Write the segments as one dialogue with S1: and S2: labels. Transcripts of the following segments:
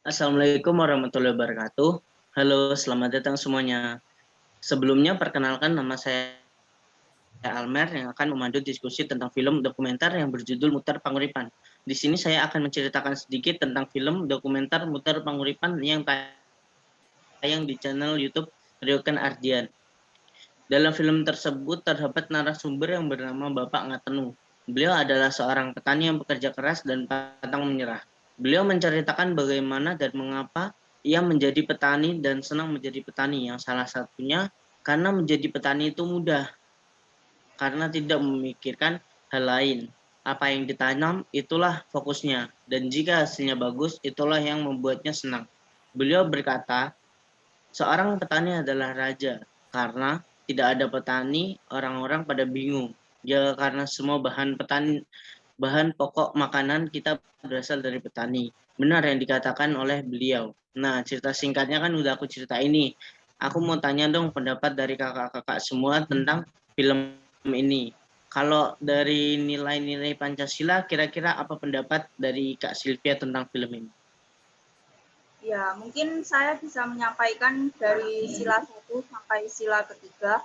S1: Assalamualaikum warahmatullahi wabarakatuh. Halo, selamat datang semuanya. Sebelumnya, perkenalkan nama saya Almer yang akan memandu diskusi tentang film dokumenter yang berjudul Muter Panguripan. Di sini saya akan menceritakan sedikit tentang film dokumenter Muter Panguripan yang tayang di channel YouTube Ryokan Ardian. Dalam film tersebut terdapat narasumber yang bernama Bapak Ngatenu. Beliau adalah seorang petani yang bekerja keras dan pantang menyerah. Beliau menceritakan bagaimana dan mengapa ia menjadi petani dan senang menjadi petani, yang salah satunya karena menjadi petani itu mudah, karena tidak memikirkan hal lain. Apa yang ditanam, itulah fokusnya, dan jika hasilnya bagus, itulah yang membuatnya senang. Beliau berkata, seorang petani adalah raja, karena tidak ada petani, orang-orang pada bingung. Ya, karena semua bahan pokok makanan kita berasal dari petani. Benar yang dikatakan oleh beliau. Nah, cerita singkatnya kan udah aku cerita ini. Aku mau tanya dong pendapat dari kakak-kakak semua tentang film ini. Kalau dari nilai-nilai Pancasila, kira-kira apa pendapat dari Kak Sylvia tentang film ini?
S2: Ya, mungkin saya bisa menyampaikan dari sila 1 sampai sila ketiga.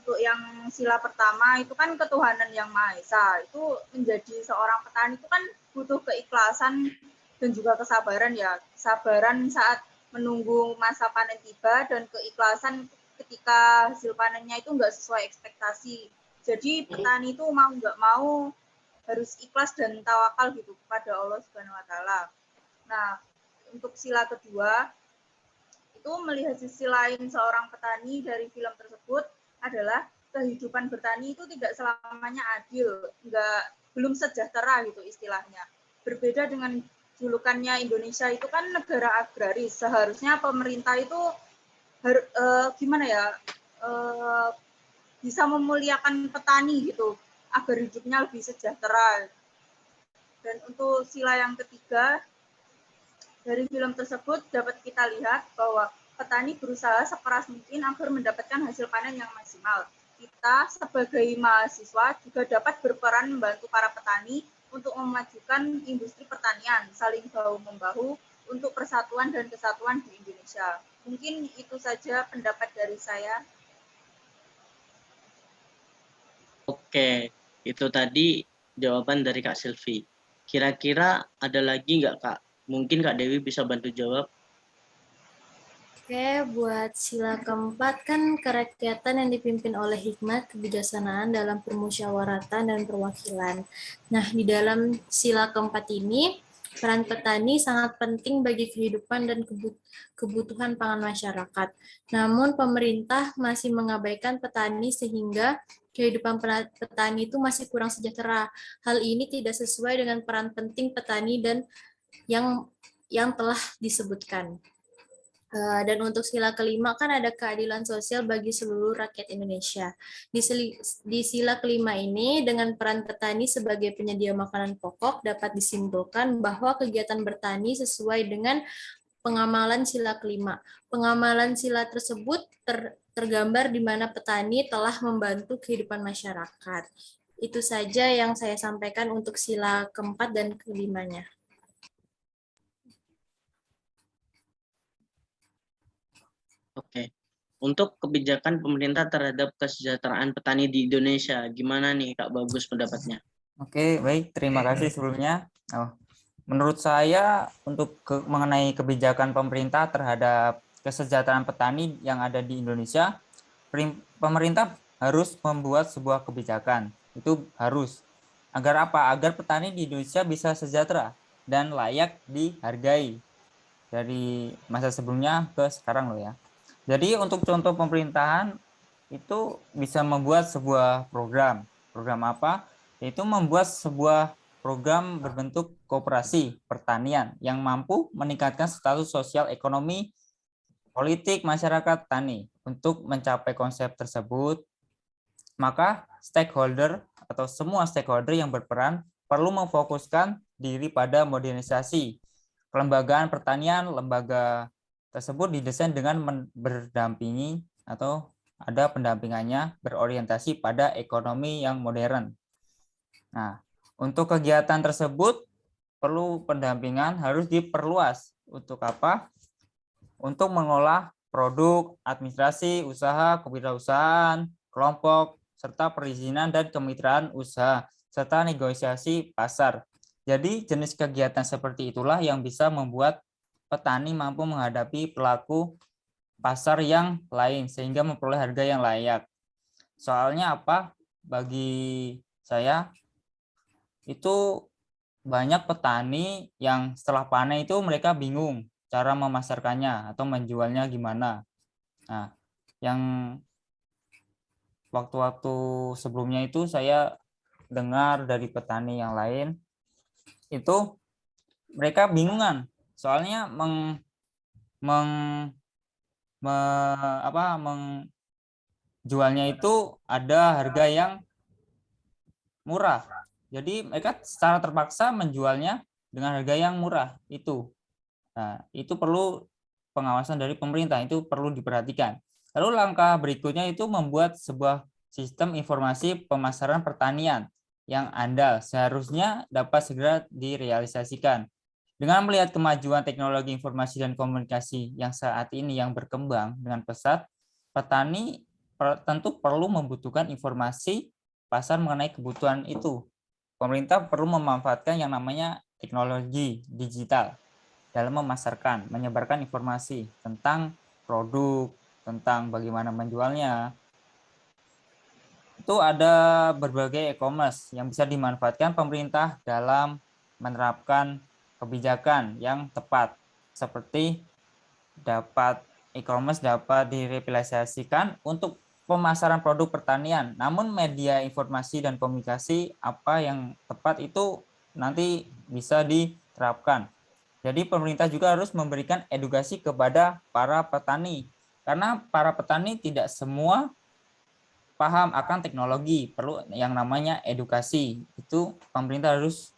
S2: Untuk yang sila pertama itu kan ketuhanan yang Maha Esa. Itu menjadi seorang petani itu kan butuh keikhlasan dan juga kesabaran ya. Kesabaran saat menunggu masa panen tiba dan keikhlasan ketika hasil panennya itu enggak sesuai ekspektasi. Jadi petani itu mau enggak mau harus ikhlas dan tawakal gitu kepada Allah Subhanahu wa taala. Nah, untuk sila kedua itu melihat sisi lain seorang petani dari film tersebut adalah kehidupan bertani itu tidak selamanya adil, belum sejahtera gitu istilahnya. Berbeda dengan julukannya Indonesia itu kan negara agraris, seharusnya pemerintah itu gimana ya bisa memuliakan petani gitu agar hidupnya lebih sejahtera. Dan untuk sila yang ketiga dari film tersebut dapat kita lihat bahwa petani berusaha sekeras mungkin agar mendapatkan hasil panen yang maksimal. Kita sebagai mahasiswa juga dapat berperan membantu para petani untuk memajukan industri pertanian, saling bahu-membahu untuk persatuan dan kesatuan di Indonesia. Mungkin itu saja pendapat dari saya.
S1: Oke, itu tadi jawaban dari Kak Silvi. Kira-kira ada lagi nggak Kak? Mungkin Kak Dewi bisa bantu jawab.
S3: Oke, buat sila keempat kan kerakyatan yang dipimpin oleh hikmat kebijaksanaan dalam permusyawaratan dan perwakilan. Nah, di dalam sila keempat ini, peran petani sangat penting bagi kehidupan dan kebutuhan pangan masyarakat. Namun, pemerintah masih mengabaikan petani sehingga kehidupan petani itu masih kurang sejahtera. Hal ini tidak sesuai dengan peran penting petani dan yang telah disebutkan. Dan untuk sila kelima kan ada keadilan sosial bagi seluruh rakyat Indonesia. Di sila kelima ini dengan peran petani sebagai penyedia makanan pokok dapat disimpulkan bahwa kegiatan bertani sesuai dengan pengamalan sila kelima. Pengamalan sila tersebut tergambar di mana petani telah membantu kehidupan masyarakat. Itu saja yang saya sampaikan untuk sila keempat dan kelimanya.
S1: Oke. Untuk kebijakan pemerintah terhadap kesejahteraan petani di Indonesia, gimana nih Kak Bagus pendapatnya?
S4: Oke, baik. Terima kasih sebelumnya. Menurut saya untuk mengenai kebijakan pemerintah terhadap kesejahteraan petani yang ada di Indonesia, pemerintah harus membuat sebuah kebijakan. Itu harus. Agar apa? Agar petani di Indonesia bisa sejahtera dan layak dihargai dari masa sebelumnya ke sekarang loh ya. Jadi untuk contoh pemerintahan itu bisa membuat sebuah program. Program apa? Yaitu membuat sebuah program berbentuk koperasi pertanian yang mampu meningkatkan status sosial ekonomi, politik, masyarakat tani. Untuk mencapai konsep tersebut, maka stakeholder atau semua stakeholder yang berperan perlu memfokuskan diri pada modernisasi kelembagaan pertanian. Lembaga tersebut didesain dengan berdampingi atau ada pendampingannya berorientasi pada ekonomi yang modern. Nah, untuk kegiatan tersebut perlu pendampingan harus diperluas. Untuk apa? Untuk mengolah produk, administrasi, usaha, kewirausahaan, kelompok, serta perizinan dan kemitraan usaha, serta negosiasi pasar. Jadi jenis kegiatan seperti itulah yang bisa membuat petani mampu menghadapi pelaku pasar yang lain sehingga memperoleh harga yang layak. Soalnya apa? Bagi saya itu banyak petani yang setelah panen itu mereka bingung cara memasarkannya atau menjualnya gimana. Nah, yang waktu-waktu sebelumnya itu saya dengar dari petani yang lain itu mereka bingungan soalnya menjualnya itu ada harga yang murah. Jadi mereka secara terpaksa menjualnya dengan harga yang murah itu. Nah, itu perlu pengawasan dari pemerintah, itu perlu diperhatikan. Lalu langkah berikutnya itu membuat sebuah sistem informasi pemasaran pertanian yang andal seharusnya dapat segera direalisasikan. Dengan melihat kemajuan teknologi informasi dan komunikasi yang saat ini yang berkembang dengan pesat, petani tentu perlu membutuhkan informasi pasar mengenai kebutuhan itu. Pemerintah perlu memanfaatkan yang namanya teknologi digital dalam memasarkan, menyebarkan informasi tentang produk, tentang bagaimana menjualnya. Itu ada berbagai e-commerce yang bisa dimanfaatkan pemerintah dalam menerapkan kebijakan yang tepat, seperti e-commerce dapat direalisasikan untuk pemasaran produk pertanian. Namun media informasi dan komunikasi apa yang tepat itu nanti bisa diterapkan. Jadi pemerintah juga harus memberikan edukasi kepada para petani. Karena para petani tidak semua paham akan teknologi, perlu yang namanya edukasi. Itu pemerintah harus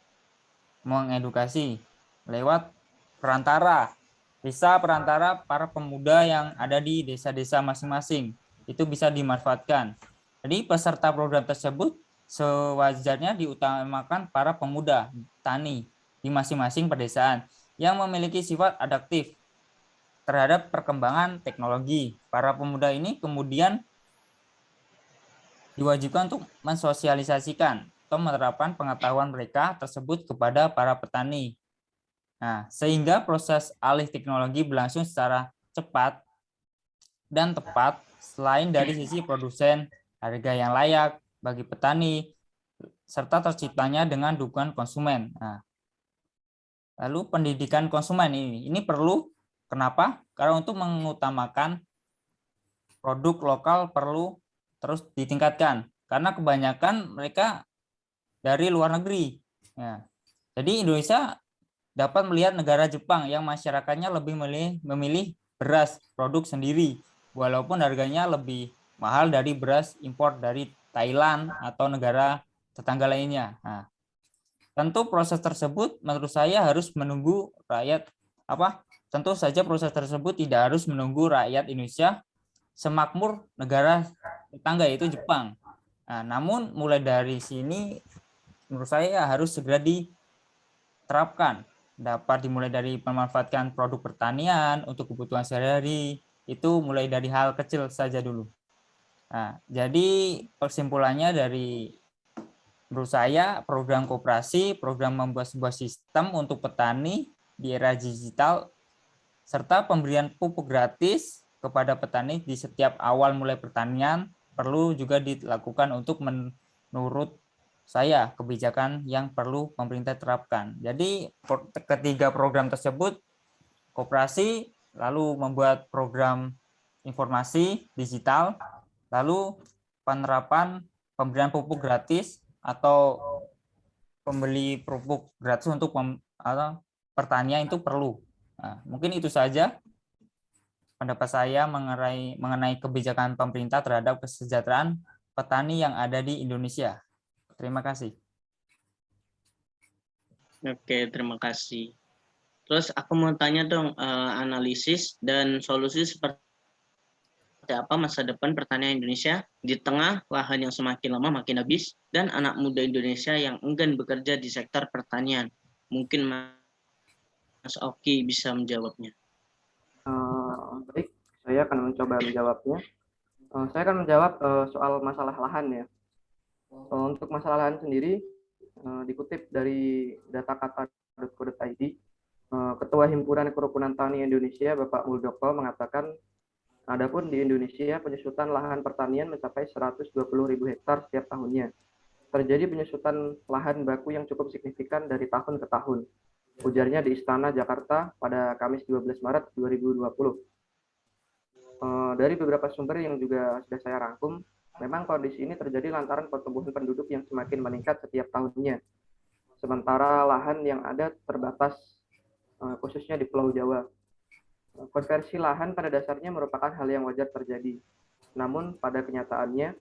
S4: mengedukasi lewat perantara. Bisa perantara para pemuda yang ada di desa-desa masing-masing. Itu bisa dimanfaatkan. Jadi peserta program tersebut sewajarnya diutamakan para pemuda tani di masing-masing pedesaan yang memiliki sifat adaptif terhadap perkembangan teknologi. Para pemuda ini kemudian diwajibkan untuk mensosialisasikan atau menerapkan pengetahuan mereka tersebut kepada para petani. Nah, sehingga proses alih teknologi berlangsung secara cepat dan tepat selain dari sisi produsen, harga yang layak bagi petani, serta terciptanya dengan dukungan konsumen. Nah, lalu pendidikan konsumen ini perlu, kenapa? Karena untuk mengutamakan produk lokal perlu terus ditingkatkan, karena kebanyakan mereka dari luar negeri. Ya. Jadi Indonesia dapat melihat negara Jepang yang masyarakatnya lebih memilih beras produk sendiri, walaupun harganya lebih mahal dari beras impor dari Thailand atau negara tetangga lainnya. Nah, tentu proses tersebut menurut saya harus menunggu rakyat tentu saja proses tersebut tidak harus menunggu rakyat Indonesia semakmur negara tetangga yaitu Jepang. Nah, namun mulai dari sini menurut saya harus segera diterapkan. Dapat dimulai dari memanfaatkan produk pertanian untuk kebutuhan sehari-hari, itu mulai dari hal kecil saja dulu. Nah, jadi kesimpulannya dari menurut saya program koperasi, program membuat sebuah sistem untuk petani di era digital, serta pemberian pupuk gratis kepada petani di setiap awal mulai pertanian perlu juga dilakukan untuk menurut saya kebijakan yang perlu pemerintah terapkan. Jadi ketiga program tersebut, koperasi, lalu membuat program informasi digital, lalu penerapan pemberian pupuk gratis atau pembeli pupuk gratis untuk pertanian itu perlu. Nah, mungkin itu saja pendapat saya mengenai kebijakan pemerintah terhadap kesejahteraan petani yang ada di Indonesia. Terima kasih.
S1: Oke, terima kasih. Terus aku mau tanya dong, analisis dan solusi seperti apa masa depan pertanian Indonesia di tengah lahan yang semakin lama makin habis dan anak muda Indonesia yang enggan bekerja di sektor pertanian. Mungkin Mas Oki bisa menjawabnya.
S5: Baik, saya akan mencoba menjawabnya. Saya akan menjawab soal masalah lahan ya. Untuk masalah lahan sendiri, dikutip dari datakata.co.id, Ketua Himpunan Kerukunan Tani Indonesia, Bapak Muldoko, mengatakan, adapun di Indonesia penyusutan lahan pertanian mencapai 120.000 hektar setiap tahunnya. Terjadi penyusutan lahan baku yang cukup signifikan dari tahun ke tahun. Ujarnya di Istana Jakarta pada Kamis 12 Maret 2020. Dari beberapa sumber yang juga sudah saya rangkum, memang kondisi ini terjadi lantaran pertumbuhan penduduk yang semakin meningkat setiap tahunnya. Sementara lahan yang ada terbatas, khususnya di Pulau Jawa. Konversi lahan pada dasarnya merupakan hal yang wajar terjadi. Namun pada kenyataannya,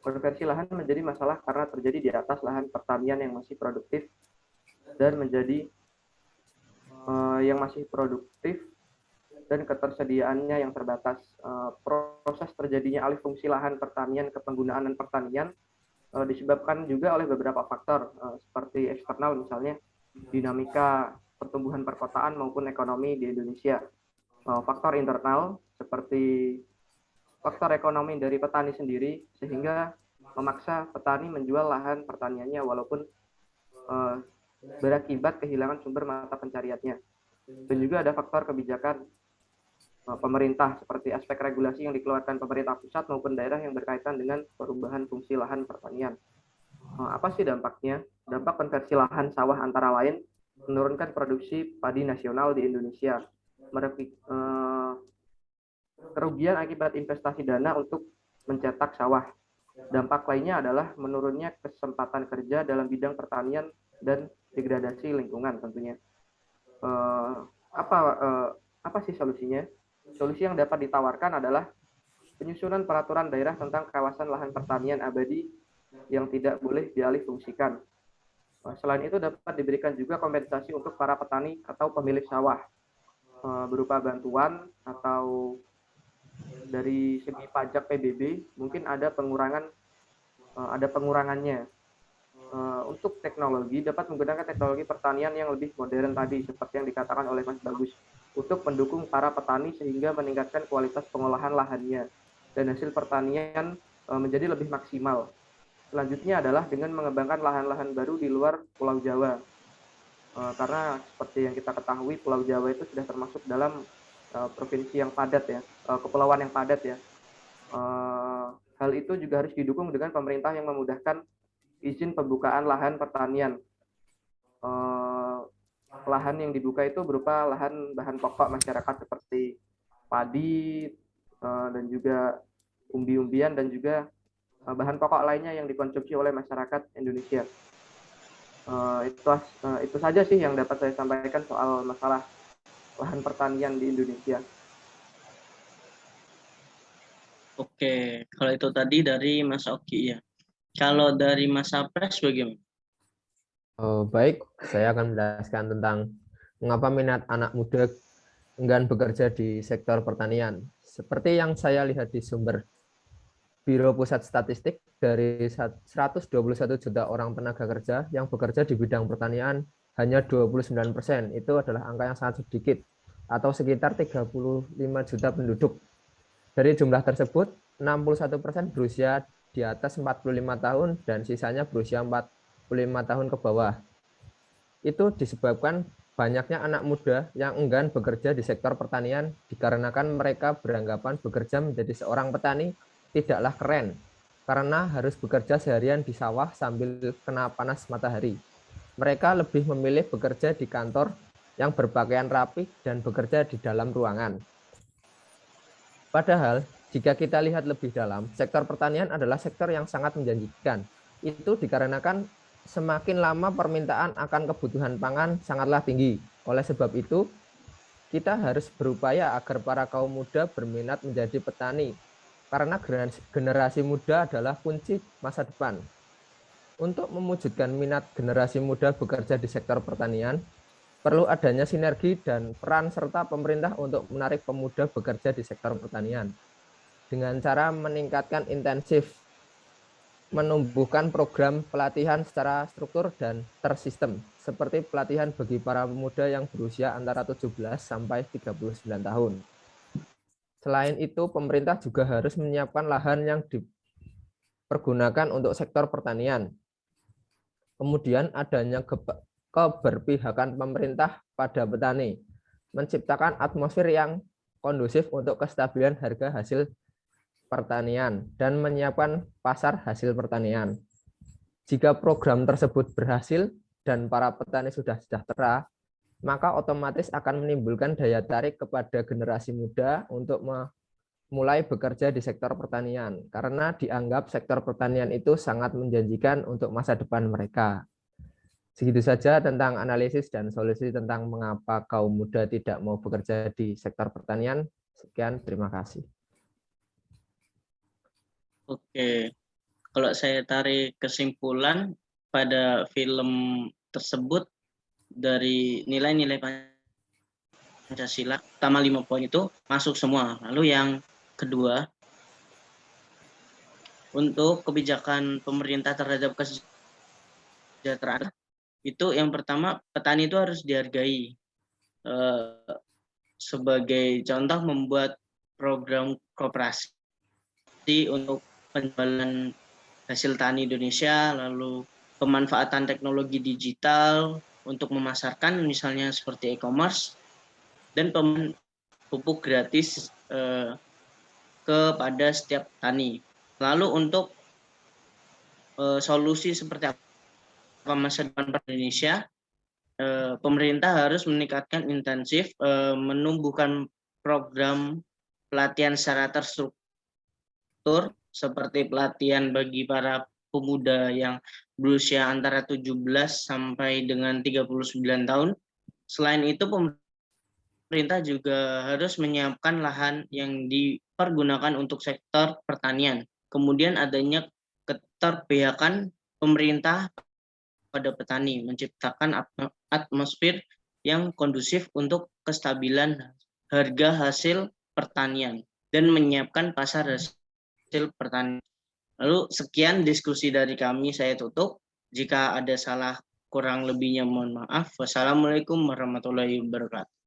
S5: konversi lahan menjadi masalah karena terjadi di atas lahan pertanian yang masih produktif dan ketersediaannya yang terbatas. Proses terjadinya alih fungsi lahan pertanian ke penggunaan dan pertanian disebabkan juga oleh beberapa faktor seperti eksternal, misalnya dinamika pertumbuhan perkotaan maupun ekonomi di Indonesia. Faktor internal seperti faktor ekonomi dari petani sendiri, sehingga memaksa petani menjual lahan pertaniannya walaupun berakibat kehilangan sumber mata pencariannya. Dan juga ada faktor kebijakan pemerintah seperti aspek regulasi yang dikeluarkan pemerintah pusat maupun daerah yang berkaitan dengan perubahan fungsi lahan pertanian. Apa sih dampaknya? Dampak konversi lahan sawah antara lain menurunkan produksi padi nasional di Indonesia, kerugian akibat investasi dana untuk mencetak sawah. Dampak lainnya adalah menurunnya kesempatan kerja dalam bidang pertanian dan degradasi lingkungan tentunya. Apa sih solusinya? Solusi yang dapat ditawarkan adalah penyusunan peraturan daerah tentang kawasan lahan pertanian abadi yang tidak boleh dialih fungsikan. Selain itu dapat diberikan juga kompensasi untuk para petani atau pemilik sawah berupa bantuan atau dari segi pajak PBB mungkin ada pengurangannya. Untuk teknologi dapat menggunakan teknologi pertanian yang lebih modern tadi seperti yang dikatakan oleh Mas Bagus untuk mendukung para petani sehingga meningkatkan kualitas pengolahan lahannya dan hasil pertanian menjadi lebih maksimal. Selanjutnya adalah dengan mengembangkan lahan-lahan baru di luar Pulau Jawa. Karena seperti yang kita ketahui Pulau Jawa itu sudah termasuk dalam provinsi yang padat ya, kepulauan yang padat ya. Hal itu juga harus didukung dengan pemerintah yang memudahkan izin pembukaan lahan pertanian. Lahan yang dibuka itu berupa lahan bahan pokok masyarakat seperti padi dan juga umbi-umbian dan juga bahan pokok lainnya yang dikonsumsi oleh masyarakat Indonesia. Itu saja sih yang dapat saya sampaikan soal masalah lahan pertanian di Indonesia.
S1: Oke, kalau itu tadi dari Mas Oki ya. Kalau dari Mas Apres bagaimana?
S6: Baik, saya akan menjelaskan tentang mengapa minat anak muda enggan bekerja di sektor pertanian. Seperti yang saya lihat di sumber Biro Pusat Statistik, dari 121 juta orang tenaga kerja yang bekerja di bidang pertanian, hanya 29%. Itu adalah angka yang sangat sedikit, atau sekitar 35 juta penduduk. Dari jumlah tersebut, 61% berusia di atas 45 tahun dan sisanya berusia 45 tahun ke bawah. Itu disebabkan banyaknya anak muda yang enggan bekerja di sektor pertanian dikarenakan mereka beranggapan bekerja menjadi seorang petani tidaklah keren karena harus bekerja seharian di sawah sambil kena panas matahari. Mereka lebih memilih bekerja di kantor yang berpakaian rapi dan bekerja di dalam ruangan. Padahal, jika kita lihat lebih dalam, sektor pertanian adalah sektor yang sangat menjanjikan. Itu dikarenakan semakin lama permintaan akan kebutuhan pangan sangatlah tinggi. Oleh sebab itu, kita harus berupaya agar para kaum muda berminat menjadi petani, karena generasi muda adalah kunci masa depan. Untuk mewujudkan minat generasi muda bekerja di sektor pertanian, perlu adanya sinergi dan peran serta pemerintah untuk menarik pemuda bekerja di sektor pertanian. Dengan cara meningkatkan intensif, menumbuhkan program pelatihan secara struktur dan tersistem, seperti pelatihan bagi para pemuda yang berusia antara 17 sampai 39 tahun. Selain itu, pemerintah juga harus menyiapkan lahan yang dipergunakan untuk sektor pertanian. Kemudian adanya keberpihakan pemerintah pada petani, menciptakan atmosfer yang kondusif untuk kestabilan harga hasil pertanian dan menyiapkan pasar hasil pertanian. Jika program tersebut berhasil dan para petani sudah sejahtera, maka otomatis akan menimbulkan daya tarik kepada generasi muda untuk mulai bekerja di sektor pertanian, karena dianggap sektor pertanian itu sangat menjanjikan untuk masa depan mereka. Segitu saja tentang analisis dan solusi tentang mengapa kaum muda tidak mau bekerja di sektor pertanian. Sekian, terima kasih.
S1: Oke, kalau saya tarik kesimpulan pada film tersebut dari nilai-nilai Pancasila, pertama 5 poin itu masuk semua. Lalu yang kedua, untuk kebijakan pemerintah terhadap kesejahteraan, itu yang pertama, petani itu harus dihargai. Sebagai contoh, membuat program koperasi untuk penjualan hasil tani Indonesia, lalu pemanfaatan teknologi digital untuk memasarkan, misalnya seperti e-commerce, dan pupuk gratis kepada setiap tani. Lalu untuk solusi seperti apa masa depan Indonesia, pemerintah harus meningkatkan intensif, menumbuhkan program pelatihan secara terstruktur, seperti pelatihan bagi para pemuda yang berusia antara 17 sampai dengan 39 tahun. Selain itu, pemerintah juga harus menyiapkan lahan yang dipergunakan untuk sektor pertanian. Kemudian adanya keterpihakan pemerintah pada petani, menciptakan atmosfer yang kondusif untuk kestabilan harga hasil pertanian dan menyiapkan pasar hasil pertanian. Lalu sekian diskusi dari kami, saya tutup. Jika ada salah kurang lebihnya mohon maaf. Wassalamualaikum warahmatullahi wabarakatuh.